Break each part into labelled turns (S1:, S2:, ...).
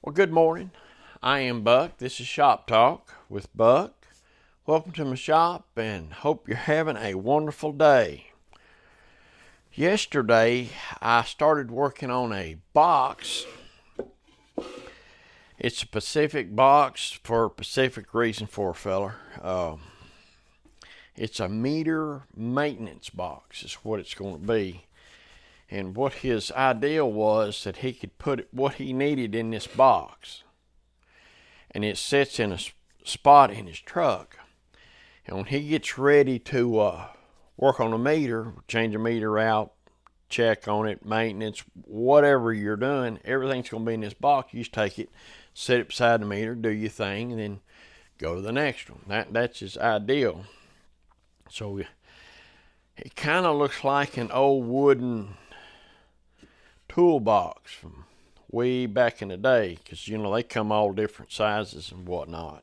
S1: Well, good morning. I am Buck. This is Shop Talk with Buck. Welcome to my shop and hope you're having a wonderful day. Yesterday, I started working on a box. It's a Pacific box for a specific reason for a feller. It's a meter maintenance box is what it's going to be. And what his idea was that he could put what he needed in this box. And it sits in a spot in his truck. And when he gets ready to work on a meter, change a meter out, check on it, maintenance, whatever you're doing, everything's going to be in this box. You just take it, set it beside the meter, do your thing, and then go to the next one. That's his ideal. So it kind of looks like an old wooden toolbox from way back in the day, because they come all different sizes and whatnot.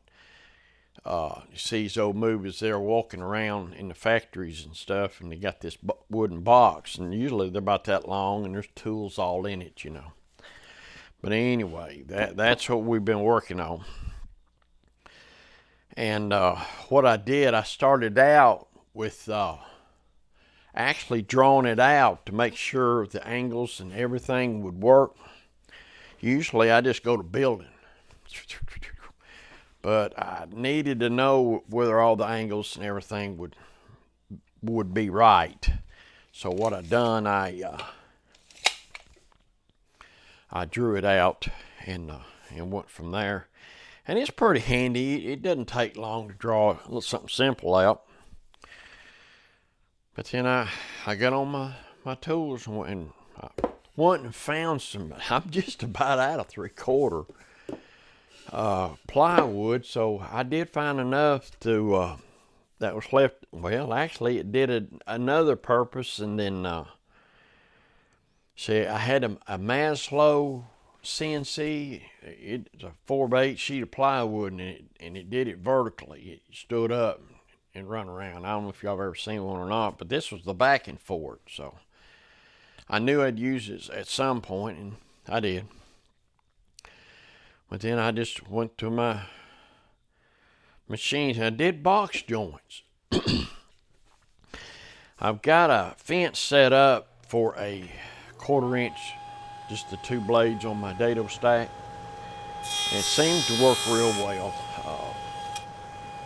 S1: You see these old movies, they're walking around in the factories and stuff, and they got this wooden box, and usually they're about that long, and there's tools all in it. But anyway, that's what we've been working on. And what I did, I started out with actually drawing it out to make sure the angles and everything would work. Usually I just go to building, but I needed to know whether all the angles and everything would be right. So what I done, I drew it out and went from there. And it's pretty handy. It doesn't take long to draw a little something simple out. But then I got on my tools and I went and found some. I'm just about out of 3/4 plywood, so I did find enough to that was left. Well, actually, it did another purpose, and then see, I had a Maslow CNC. It's a 4x8 sheet of plywood, and it did it vertically. It stood up and run around. I don't know if y'all have ever seen one or not, but this was the backing for it. So I knew I'd use it at some point, and I did. But then I just went to my machines, and I did box joints. I've got a fence set up for a 1/4 inch, just the 2 blades on my dado stack. And it seems to work real well.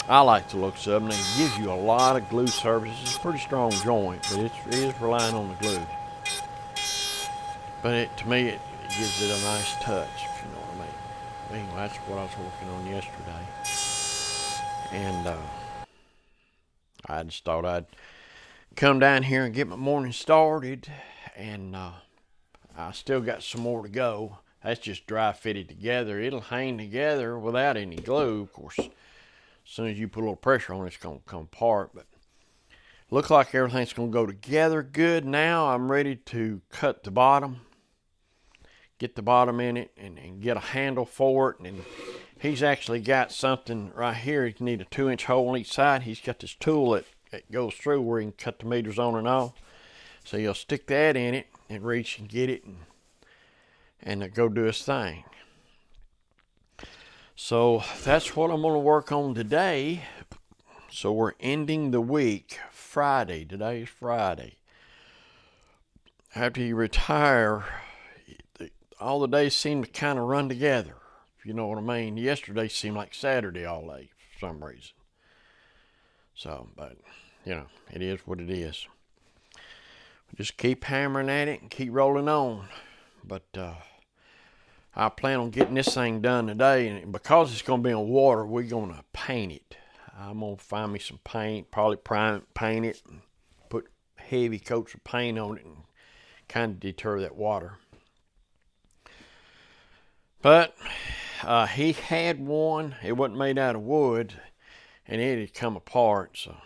S1: I like the looks of them. It gives you a lot of glue surface. It's a pretty strong joint, but it is relying on the glue. But to me, it gives it a nice touch, if you know what I mean. Anyway, that's what I was working on yesterday. And I just thought I'd come down here and get my morning started. And I still got some more to go. That's just dry fitted together. It'll hang together without any glue, of course. As soon as you put a little pressure on it, it's going to come apart. But look like everything's going to go together good. Now I'm ready to cut the bottom, get the bottom in it, and get a handle for it. And he's actually got something right here. You need a 2-inch hole on each side. He's got this tool that goes through where he can cut the meters on and off. So you'll stick that in it and reach and get it and go do his thing. So that's what I'm going to work on today. So we're ending the week Friday. Today is Friday. After you retire, all the days seem to kind of run together, if you know what I mean. Yesterday seemed like Saturday all day for some reason. So, but, it is what it is. Just keep hammering at it and keep rolling on. But I plan on getting this thing done today, and because it's going to be on water, we're going to paint it. I'm going to find me some paint, probably paint it, and put heavy coats of paint on it and kind of deter that water. But he had one. It wasn't made out of wood, and it had come apart, so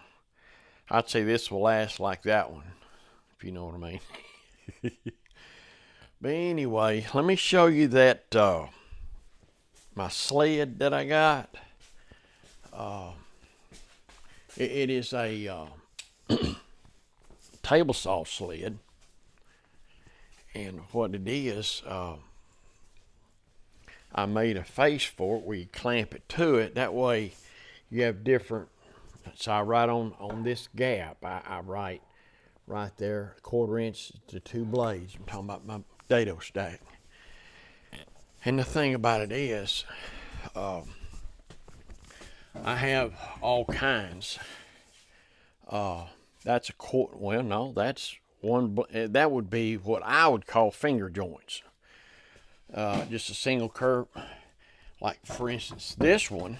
S1: I'd say this will last like that one, if you know what I mean. But anyway, let me show you that my sled that I got. It is a table saw sled, and what it is, I made a face for it where you clamp it to it. That way you have different. So I write on this gap, I write right there, 1/4 inch to 2 blades. I'm talking about my dado stack. And the thing about it is, I have all kinds. That's a quarter. Well, no, that's one. That would be what I would call finger joints. Just a single curve. Like for instance, this one.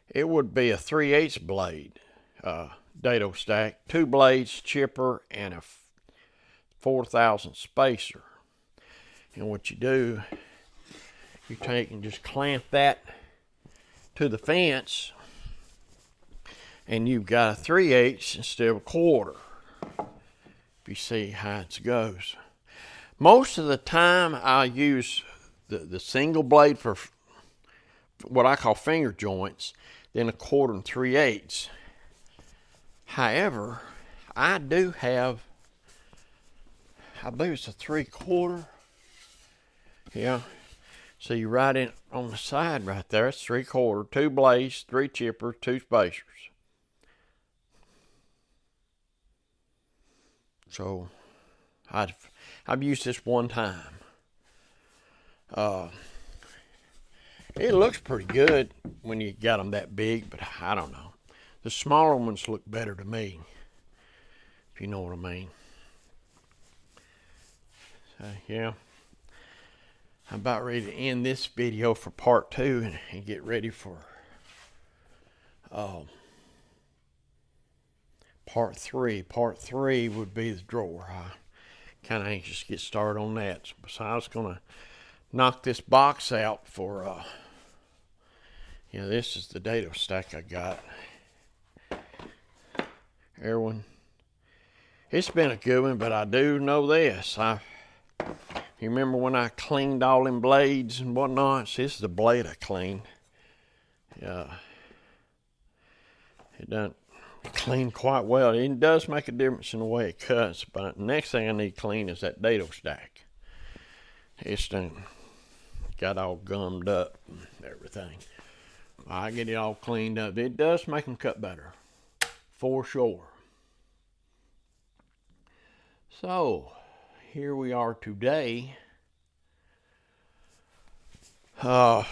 S1: It would be a 3/8 blade dado stack, 2 blades, chipper, and a 4,000 spacer. And what you do, you take and just clamp that to the fence, and you've got a 3/8 instead of a 1/4. If you see how it goes. Most of the time, I use the single blade for what I call finger joints, then a 1/4 and 3/8. However, I do have, I believe it's a 3/4. Yeah. So you write it on the side right there. It's 3/4, 2 blades, 3 chippers, 2 spacers. So I've used this one time. It looks pretty good when you got them that big, but I don't know. The smaller ones look better to me, if you know what I mean. So, yeah. I'm about ready to end this video for part 2 and get ready for part 3. Part 3 would be the drawer. I kind of anxious to get started on that. So I was going to knock this box out for, this is the dado stack I got. Everyone, it's been a good one, but I do know this. You remember when I cleaned all them blades and whatnot? So this is the blade I cleaned. It doesn't clean quite well. It does make a difference in the way it cuts, but the next thing I need to clean is that dado stack. It's done got all gummed up and everything. I get it all cleaned up. It does make them cut better, for sure. So, here we are today. Hope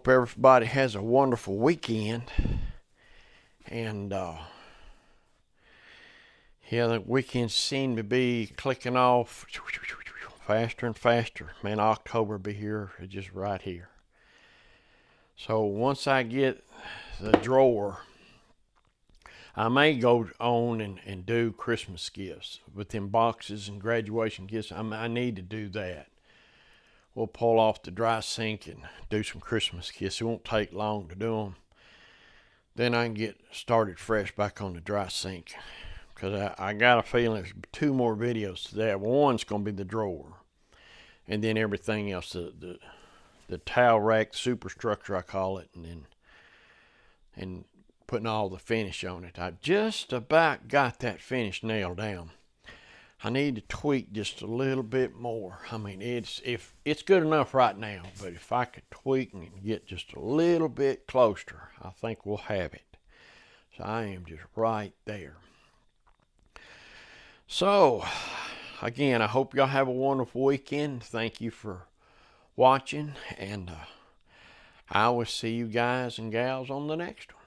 S1: everybody has a wonderful weekend. And, the weekends seem to be clicking off faster and faster. Man, October be here, just right here. So once I get the drawer, I may go on and do Christmas gifts with them boxes and graduation gifts. I need to do that. We'll pull off the dry sink and do some Christmas gifts. It won't take long to do them. Then I can get started fresh back on the dry sink. Because I got a feeling there's 2 more videos to that. One's going to be the drawer. And then everything else, the towel rack superstructure, I call it. And putting all the finish on it. I just about got that finish nailed down. I need to tweak just a little bit more. I mean, it's good enough right now, but if I could tweak and get just a little bit closer, I think we'll have it. So I am just right there. So, again, I hope y'all have a wonderful weekend. Thank you for watching, and I will see you guys and gals on the next one.